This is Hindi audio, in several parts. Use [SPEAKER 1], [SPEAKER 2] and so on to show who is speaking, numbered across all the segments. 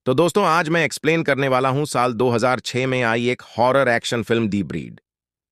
[SPEAKER 1] तो दोस्तों आज मैं एक्सप्लेन करने वाला हूं साल 2006 में आई एक हॉरर एक्शन फिल्म दी ब्रीड।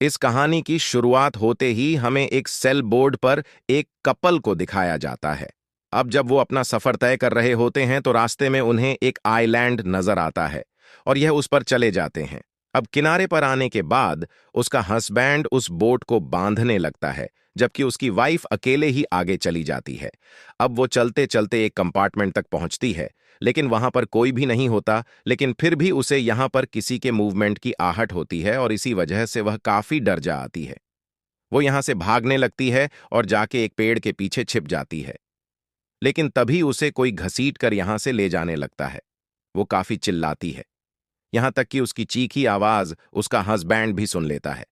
[SPEAKER 1] इस कहानी की शुरुआत होते ही हमें एक सेल बोर्ड पर एक कपल को दिखाया जाता है। अब जब वो अपना सफर तय कर रहे होते हैं तो रास्ते में उन्हें एक आइलैंड नजर आता है और यह उस पर चले जाते हैं। अब किनारे पर आने के बाद उसका हस्बैंड उस बोट को बांधने लगता है, जबकि उसकी वाइफ अकेले ही आगे चली जाती है। अब वो चलते चलते एक कंपार्टमेंट तक पहुंचती है, लेकिन वहां पर कोई भी नहीं होता। लेकिन फिर भी उसे यहां पर किसी के मूवमेंट की आहट होती है और इसी वजह से वह काफी डर जा आती है। वो यहां से भागने लगती है और जाके एक पेड़ के पीछे छिप जाती है। लेकिन तभी उसे कोई घसीट कर यहां से ले जाने लगता है। वो काफी चिल्लाती है, यहां तक कि उसकी चीखी आवाज उसका हस्बैंड भी सुन लेता है।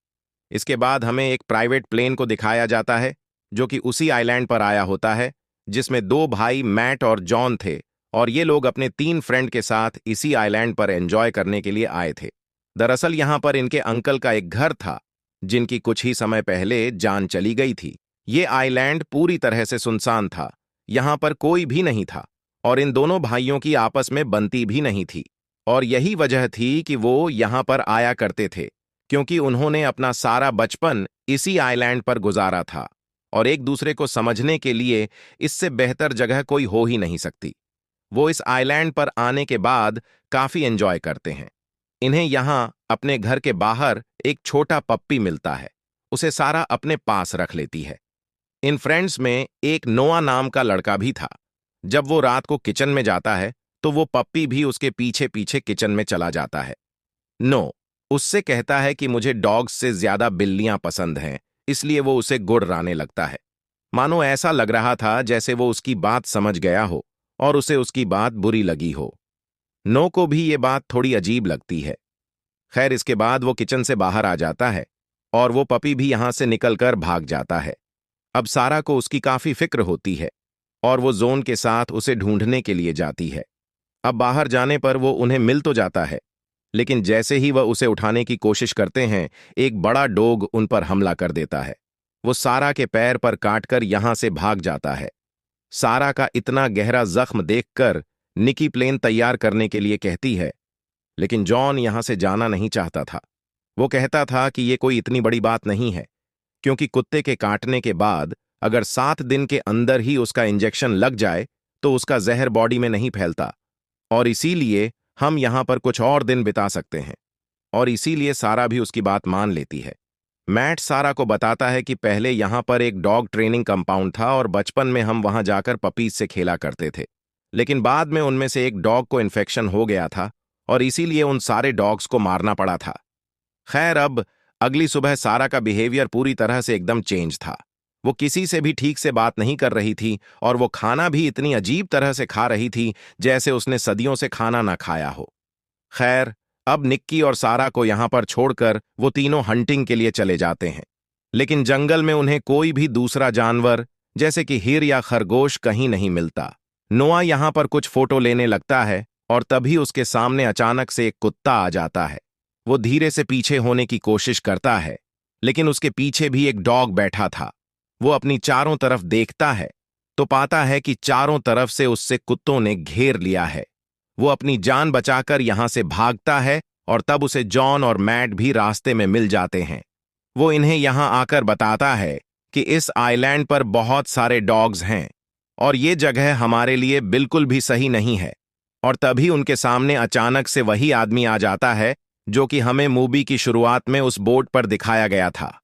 [SPEAKER 1] इसके बाद हमें एक प्राइवेट प्लेन को दिखाया जाता है, जो कि उसी आइलैंड पर आया होता है, जिसमें दो भाई मैट और जॉन थे। और ये लोग अपने 3 फ्रेंड के साथ इसी आइलैंड पर एंजॉय करने के लिए आए थे। दरअसल यहां पर इनके अंकल का एक घर था, जिनकी कुछ ही समय पहले जान चली गई थी। ये आइलैंड पूरी तरह से सुनसान था, यहां पर कोई भी नहीं था और इन दोनों भाइयों की आपस में बनती भी नहीं थी। और यही वजह थी कि वो यहां पर आया करते थे, क्योंकि उन्होंने अपना सारा बचपन इसी आइलैंड पर गुजारा था और एक दूसरे को समझने के लिए इससे बेहतर जगह कोई हो ही नहीं सकती। वो इस आइलैंड पर आने के बाद काफी एंजॉय करते हैं। इन्हें यहां अपने घर के बाहर एक छोटा पप्पी मिलता है, उसे सारा अपने पास रख लेती है। इन फ्रेंड्स में एक नोआ नाम का लड़का भी था। जब वो रात को किचन में जाता है तो वो पप्पी भी उसके पीछे पीछे किचन में चला जाता है। नो उससे कहता है कि मुझे डॉग्स से ज्यादा बिल्लियां पसंद हैं, इसलिए वो उसे गुर्राने लगता है। मानो ऐसा लग रहा था जैसे वो उसकी बात समझ गया हो और उसे उसकी बात बुरी लगी हो। नो को भी ये बात थोड़ी अजीब लगती है। खैर, इसके बाद वो किचन से बाहर आ जाता है और वो पपी भी यहां से निकलकर भाग जाता है। अब सारा को उसकी काफी फिक्र होती है और वो जोन के साथ उसे ढूंढने के लिए जाती है। अब बाहर जाने पर वो उन्हें मिल तो जाता है, लेकिन जैसे ही वह उसे उठाने की कोशिश करते हैं, एक बड़ा डॉग उन पर हमला कर देता है। वो सारा के पैर पर काटकर यहां से भाग जाता है। सारा का इतना गहरा जख्म देखकर निकी प्लेन तैयार करने के लिए कहती है, लेकिन जॉन यहां से जाना नहीं चाहता था। वो कहता था कि ये कोई इतनी बड़ी बात नहीं है, क्योंकि कुत्ते के काटने के बाद अगर 7 दिन के अंदर ही उसका इंजेक्शन लग जाए तो उसका जहर बॉडी में नहीं फैलता, और इसीलिए हम यहां पर कुछ और दिन बिता सकते हैं। और इसीलिए सारा भी उसकी बात मान लेती है। मैट सारा को बताता है कि पहले यहां पर एक डॉग ट्रेनिंग कंपाउंड था और बचपन में हम वहां जाकर पपीज से खेला करते थे, लेकिन बाद में उनमें से एक डॉग को इन्फेक्शन हो गया था और इसीलिए उन सारे डॉग्स को मारना पड़ा था। खैर, अब अगली सुबह सारा का बिहेवियर पूरी तरह से एकदम चेंज था। वो किसी से भी ठीक से बात नहीं कर रही थी और वो खाना भी इतनी अजीब तरह से खा रही थी जैसे उसने सदियों से खाना ना खाया हो। खैर, अब निक्की और सारा को यहां पर छोड़कर वो तीनों हंटिंग के लिए चले जाते हैं, लेकिन जंगल में उन्हें कोई भी दूसरा जानवर जैसे कि हिर या खरगोश कहीं नहीं मिलता। नोआ यहां पर कुछ फोटो लेने लगता है और तभी उसके सामने अचानक से एक कुत्ता आ जाता है। वो धीरे से पीछे होने की कोशिश करता है, लेकिन उसके पीछे भी एक डॉग बैठा था। वो अपनी चारों तरफ देखता है तो पाता है कि चारों तरफ से उससे कुत्तों ने घेर लिया है। वो अपनी जान बचाकर यहां से भागता है और तब उसे जॉन और मैट भी रास्ते में मिल जाते हैं। वो इन्हें यहां आकर बताता है कि इस आइलैंड पर बहुत सारे डॉग्स हैं और ये जगह हमारे लिए बिल्कुल भी सही नहीं है। और तभी उनके सामने अचानक से वही आदमी आ जाता है जो कि हमें मूवी की शुरुआत में उस बोर्ड पर दिखाया गया था।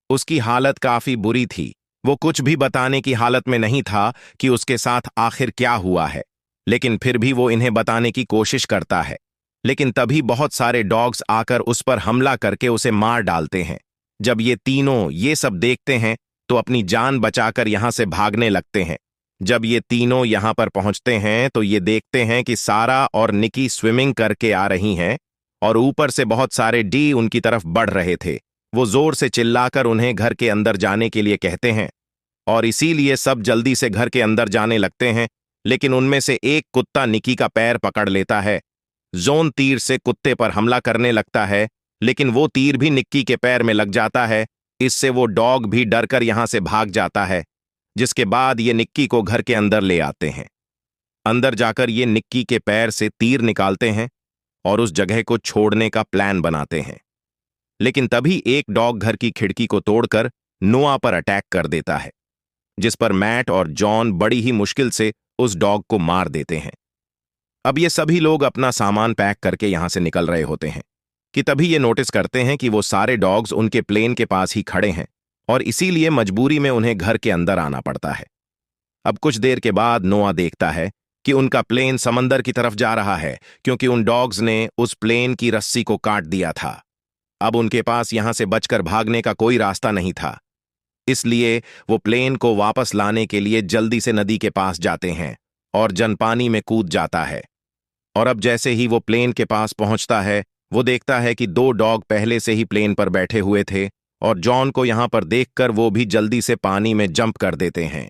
[SPEAKER 1] उसकी हालत काफी बुरी थी। वो कुछ भी बताने की हालत में नहीं था कि उसके साथ आखिर क्या हुआ है, लेकिन फिर भी वो इन्हें बताने की कोशिश करता है। लेकिन तभी बहुत सारे डॉग्स आकर उस पर हमला करके उसे मार डालते हैं। जब ये तीनों ये सब देखते हैं तो अपनी जान बचाकर यहां से भागने लगते हैं। जब ये तीनों यहां पर पहुंचते हैं तो ये देखते हैं कि सारा और निकी स्विमिंग करके आ रही हैं और ऊपर से बहुत सारे डी उनकी तरफ बढ़ रहे थे। वो जोर से चिल्लाकर उन्हें घर के अंदर जाने के लिए कहते हैं और इसीलिए सब जल्दी से घर के अंदर जाने लगते हैं। लेकिन उनमें से एक कुत्ता निकी का पैर पकड़ लेता है। जोन तीर से कुत्ते पर हमला करने लगता है, लेकिन वो तीर भी निक्की के पैर में लग जाता है। इससे वो डॉग भी डरकर यहां से भाग जाता है, जिसके बाद ये निक्की को घर के अंदर ले आते हैं। अंदर जाकर ये निक्की के पैर से तीर निकालते हैं और उस जगह को छोड़ने का प्लान बनाते हैं। लेकिन तभी एक डॉग घर की खिड़की को तोड़कर नोआ पर अटैक कर देता है, जिस पर मैट और जॉन बड़ी ही मुश्किल से उस डॉग को मार देते हैं। अब ये सभी लोग अपना सामान पैक करके यहां से निकल रहे होते हैं कि तभी ये नोटिस करते हैं कि वो सारे डॉग्स उनके प्लेन के पास ही खड़े हैं और इसीलिए मजबूरी में उन्हें घर के अंदर आना पड़ता है। अब कुछ देर के बाद नोआ देखता है कि उनका प्लेन समंदर की तरफ जा रहा है, क्योंकि उन डॉग्स ने उस प्लेन की रस्सी को काट दिया था। अब उनके पास यहां से बचकर भागने का कोई रास्ता नहीं था, इसलिए वो प्लेन को वापस लाने के लिए जल्दी से नदी के पास जाते हैं और जन पानी में कूद जाता है। और अब जैसे ही वो प्लेन के पास पहुंचता है, वो देखता है कि दो डॉग पहले से ही प्लेन पर बैठे हुए थे और जॉन को यहां पर देखकर वो भी जल्दी से पानी में जंप कर देते हैं।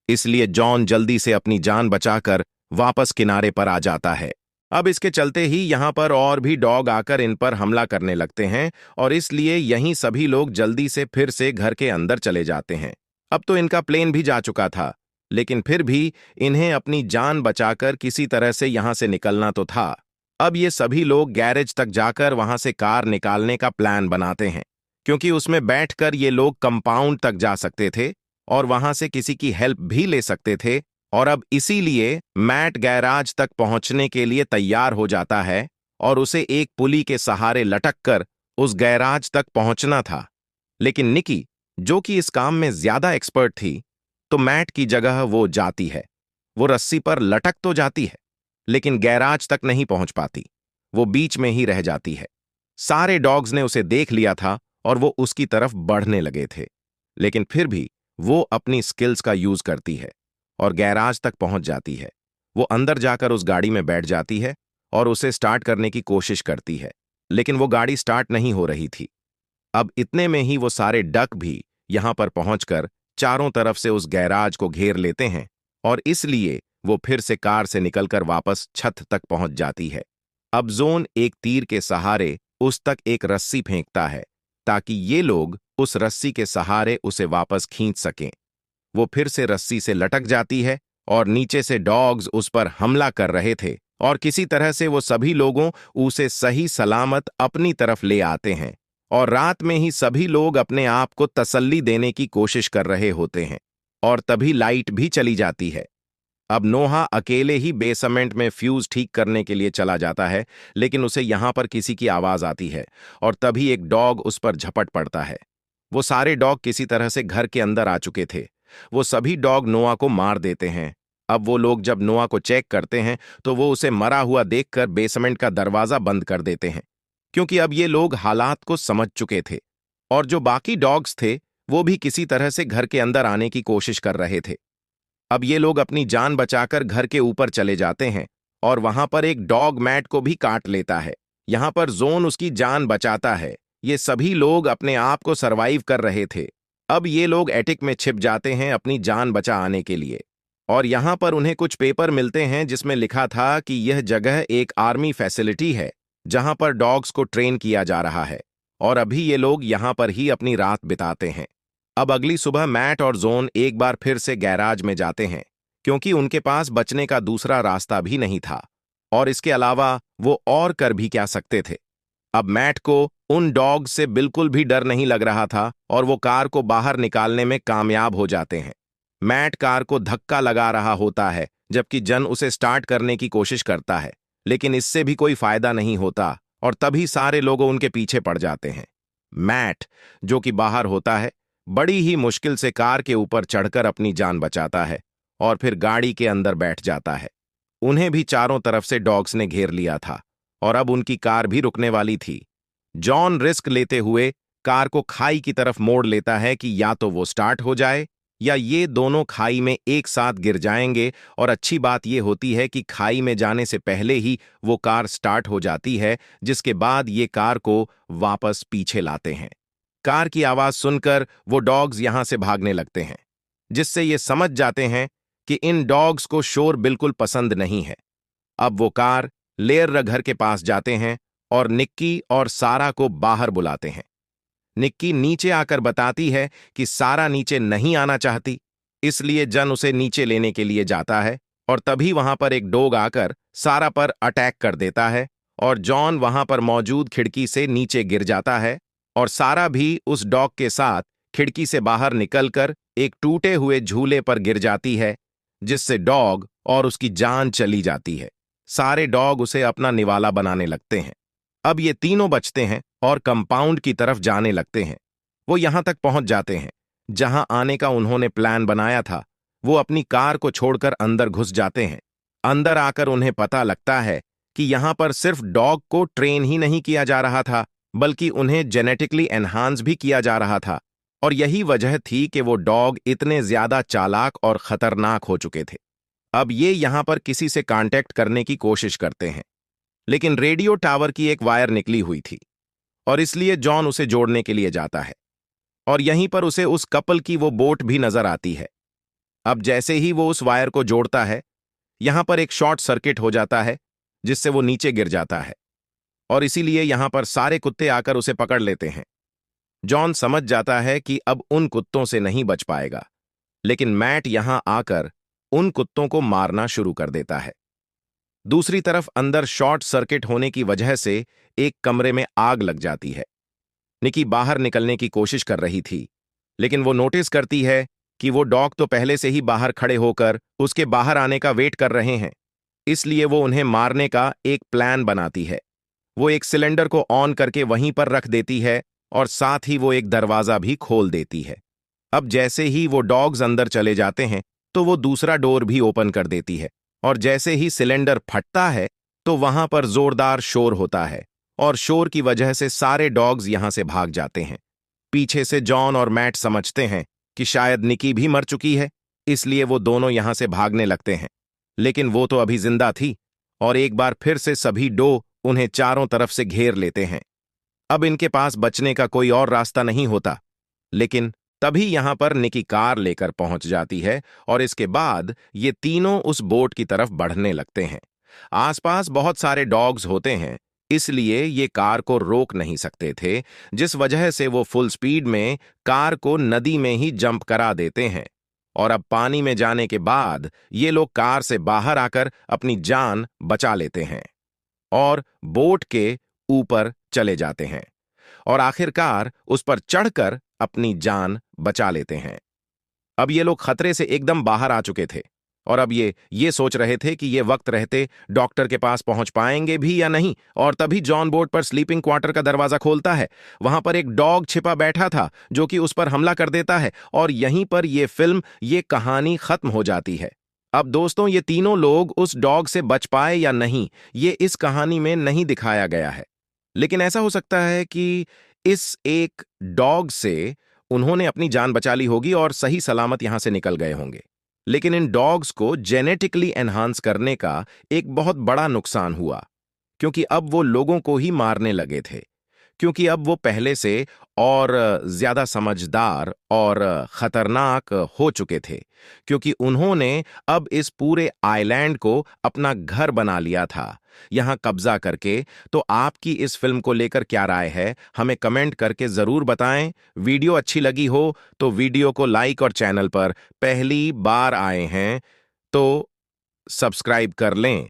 [SPEAKER 1] इसलिए जॉन जल्दी से अपनी जान बचाकर वापस किनारे पर आ जाता है। अब इसके चलते ही यहां पर और भी डॉग आकर इन पर हमला करने लगते हैं और इसलिए यहीं सभी लोग जल्दी से फिर से घर के अंदर चले जाते हैं। अब तो इनका प्लेन भी जा चुका था, लेकिन फिर भी इन्हें अपनी जान बचाकर किसी तरह से यहां से निकलना तो था। अब ये सभी लोग गैरेज तक जाकर वहां से कार निकालने का प्लान बनाते हैं, क्योंकि उसमें बैठकर ये लोग कंपाउंड तक जा सकते थे और वहां से किसी की हेल्प भी ले सकते थे। और अब इसीलिए मैट गैराज तक पहुंचने के लिए तैयार हो जाता है और उसे एक पुली के सहारे लटक कर उस गैराज तक पहुंचना था। लेकिन निकी, जो कि इस काम में ज्यादा एक्सपर्ट थी, तो मैट की जगह वो जाती है। वो रस्सी पर लटक तो जाती है, लेकिन गैराज तक नहीं पहुंच पाती। वो बीच में ही रह जाती है। सारे डॉग्स ने उसे देख लिया था और वो उसकी तरफ बढ़ने लगे थे, लेकिन फिर भी वो अपनी स्किल्स का यूज करती है और गैराज तक पहुंच जाती है। वो अंदर जाकर उस गाड़ी में बैठ जाती है और उसे स्टार्ट करने की कोशिश करती है, लेकिन वो गाड़ी स्टार्ट नहीं हो रही थी। अब इतने में ही वो सारे डक भी यहां पर पहुंचकर चारों तरफ से उस गैराज को घेर लेते हैं और इसलिए वो फिर से कार से निकलकर वापस छत तक पहुंच जाती है। अब जोन एक तीर के सहारे उस तक एक रस्सी फेंकता है ताकि ये लोग उस रस्सी के सहारे उसे वापस खींच सकें। वो फिर से रस्सी से लटक जाती है और नीचे से डॉग्स उस पर हमला कर रहे थे और किसी तरह से वो सभी लोगों उसे सही सलामत अपनी तरफ ले आते हैं। और रात में ही सभी लोग अपने आप को तसल्ली देने की कोशिश कर रहे होते हैं और तभी लाइट भी चली जाती है। अब नोहा अकेले ही बेसमेंट में फ्यूज ठीक करने के लिए चला जाता है, लेकिन उसे यहां पर किसी की आवाज आती है और तभी एक डॉग उस पर झपट पड़ता है। वो सारे डॉग किसी तरह से घर के अंदर आ चुके थे। वो सभी डॉग नोआ को मार देते हैं। अब वो लोग जब नोआ को चेक करते हैं तो वो उसे मरा हुआ देखकर बेसमेंट का दरवाजा बंद कर देते हैं, क्योंकि अब ये लोग हालात को समझ चुके थे और जो बाकी डॉग्स थे वो भी किसी तरह से घर के अंदर आने की कोशिश कर रहे थे। अब ये लोग अपनी जान बचाकर घर के ऊपर चले जाते हैं और वहां पर एक डॉग मैट को भी काट लेता है। यहां पर जोन उसकी जान बचाता है। ये सभी लोग अपने आप को सरवाइव कर रहे थे। अब ये लोग एटिक में छिप जाते हैं अपनी जान बचा आने के लिए और यहां पर उन्हें कुछ पेपर मिलते हैं जिसमें लिखा था कि यह जगह एक आर्मी फैसिलिटी है जहां पर डॉग्स को ट्रेन किया जा रहा है और अभी ये लोग यहां पर ही अपनी रात बिताते हैं। अब अगली सुबह मैट और जोन एक बार फिर से गैराज में जाते हैं, क्योंकि उनके पास बचने का दूसरा रास्ता भी नहीं था और इसके अलावा वो और कर भी क्या सकते थे। अब मैट को उन डॉग से बिल्कुल भी डर नहीं लग रहा था और वो कार को बाहर निकालने में कामयाब हो जाते हैं। मैट कार को धक्का लगा रहा होता है जबकि जन उसे स्टार्ट करने की कोशिश करता है, लेकिन इससे भी कोई फायदा नहीं होता और तभी सारे लोग उनके पीछे पड़ जाते हैं। मैट, जो कि बाहर होता है, बड़ी ही मुश्किल से कार के ऊपर चढ़कर अपनी जान बचाता है और फिर गाड़ी के अंदर बैठ जाता है। उन्हें भी चारों तरफ से डॉग्स ने घेर लिया था और अब उनकी कार भी रुकने वाली थी। जॉन रिस्क लेते हुए कार को खाई की तरफ मोड़ लेता है कि या तो वो स्टार्ट हो जाए या ये दोनों खाई में एक साथ गिर जाएंगे। और अच्छी बात ये होती है कि खाई में जाने से पहले ही वो कार स्टार्ट हो जाती है, जिसके बाद ये कार को वापस पीछे लाते हैं। कार की आवाज सुनकर वो डॉग्स यहां से भागने लगते हैं, जिससे ये समझ जाते हैं कि इन डॉग्स को शोर बिल्कुल पसंद नहीं है। अब वो कार लेयर घर के पास जाते हैं और निक्की और सारा को बाहर बुलाते हैं। निक्की नीचे आकर बताती है कि सारा नीचे नहीं आना चाहती, इसलिए जन उसे नीचे लेने के लिए जाता है और तभी वहां पर एक डॉग आकर सारा पर अटैक कर देता है और जॉन वहां पर मौजूद खिड़की से नीचे गिर जाता है और सारा भी उस डॉग के साथ खिड़की से बाहर निकलकर एक टूटे हुए झूले पर गिर जाती है, जिससे डॉग और उसकी जान चली जाती है। सारे डॉग उसे अपना निवाला बनाने लगते हैं। अब ये तीनों बचते हैं और कंपाउंड की तरफ जाने लगते हैं। वो यहां तक पहुंच जाते हैं जहां आने का उन्होंने प्लान बनाया था। वो अपनी कार को छोड़कर अंदर घुस जाते हैं। अंदर आकर उन्हें पता लगता है कि यहां पर सिर्फ डॉग को ट्रेन ही नहीं किया जा रहा था, बल्कि उन्हें जेनेटिकली एनहांस भी किया जा रहा था। और यही वजह थी कि वो डॉग इतने ज्यादा चालाक और खतरनाक हो चुके थे। अब ये यहां पर किसी से कांटेक्ट करने की कोशिश करते हैं, लेकिन रेडियो टावर की एक वायर निकली हुई थी और इसलिए जॉन उसे जोड़ने के लिए जाता है और यहीं पर उसे उस कपल की वो बोट भी नजर आती है। अब जैसे ही वो उस वायर को जोड़ता है, यहां पर एक शॉर्ट सर्किट हो जाता है जिससे वो नीचे गिर जाता है और इसीलिए यहां पर सारे कुत्ते आकर उसे पकड़ लेते हैं। जॉन समझ जाता है कि अब उन कुत्तों से नहीं बच पाएगा, लेकिन मैट यहां आकर उन कुत्तों को मारना शुरू कर देता है। दूसरी तरफ अंदर शॉर्ट सर्किट होने की वजह से एक कमरे में आग लग जाती है। निकी बाहर निकलने की कोशिश कर रही थी, लेकिन वो नोटिस करती है कि वो डॉग तो पहले से ही बाहर खड़े होकर उसके बाहर आने का वेट कर रहे हैं। इसलिए वो उन्हें मारने का एक प्लान बनाती है। वो एक सिलेंडर को ऑन करके वहीं पर रख देती है और साथ ही वो एक दरवाजा भी खोल देती है। अब जैसे ही वो डॉग्स अंदर चले जाते हैं, तो वो दूसरा डोर भी ओपन कर देती है और जैसे ही सिलेंडर फटता है, तो वहां पर जोरदार शोर होता है और शोर की वजह से सारे डॉग्स यहां से भाग जाते हैं। पीछे से जॉन और मैट समझते हैं कि शायद निकी भी मर चुकी है, इसलिए वो दोनों यहां से भागने लगते हैं। लेकिन वो तो अभी जिंदा थी और एक बार फिर से सभी डो उन्हें चारों तरफ से घेर लेते हैं। अब इनके पास बचने का कोई और रास्ता नहीं होता, लेकिन तभी यहां पर निकी कार लेकर पहुंच जाती है और इसके बाद ये तीनों उस बोट की तरफ बढ़ने लगते हैं। आसपास बहुत सारे डॉग्स होते हैं, इसलिए ये कार को रोक नहीं सकते थे, जिस वजह से वो फुल स्पीड में कार को नदी में ही जंप करा देते हैं। और अब पानी में जाने के बाद ये लोग कार से बाहर आकर अपनी जान बचा लेते हैं और बोट के ऊपर चले जाते हैं और आखिरकार उस पर चढ़कर अपनी जान बचा लेते हैं। अब ये लोग खतरे से एकदम बाहर आ चुके थे और अब ये सोच रहे थे कि ये वक्त रहते डॉक्टर के पास पहुंच पाएंगे भी या नहीं। और तभी जॉन बोट पर स्लीपिंग क्वार्टर का दरवाजा खोलता है। वहां पर एक डॉग छिपा बैठा था जो कि उस पर हमला कर देता है और यहीं पर ये कहानी खत्म हो जाती है। अब दोस्तों, ये तीनों लोग उस डॉग से बच पाए या नहीं, ये इस कहानी में नहीं दिखाया गया है, लेकिन ऐसा हो सकता है कि इस एक डॉग से उन्होंने अपनी जान बचा ली होगी और सही सलामत यहां से निकल गए होंगे। लेकिन इन डॉग्स को जेनेटिकली एनहांस करने का एक बहुत बड़ा नुकसान हुआ, क्योंकि अब वो लोगों को ही मारने लगे थे, क्योंकि अब वो पहले से और ज्यादा समझदार और खतरनाक हो चुके थे, क्योंकि उन्होंने अब इस पूरे आइलैंड को अपना घर बना लिया था, यहां कब्जा करके। तो आपकी इस फिल्म को लेकर क्या राय है, हमें कमेंट करके जरूर बताएं। वीडियो अच्छी लगी हो तो वीडियो को लाइक और चैनल पर पहली बार आए हैं तो सब्सक्राइब कर लें।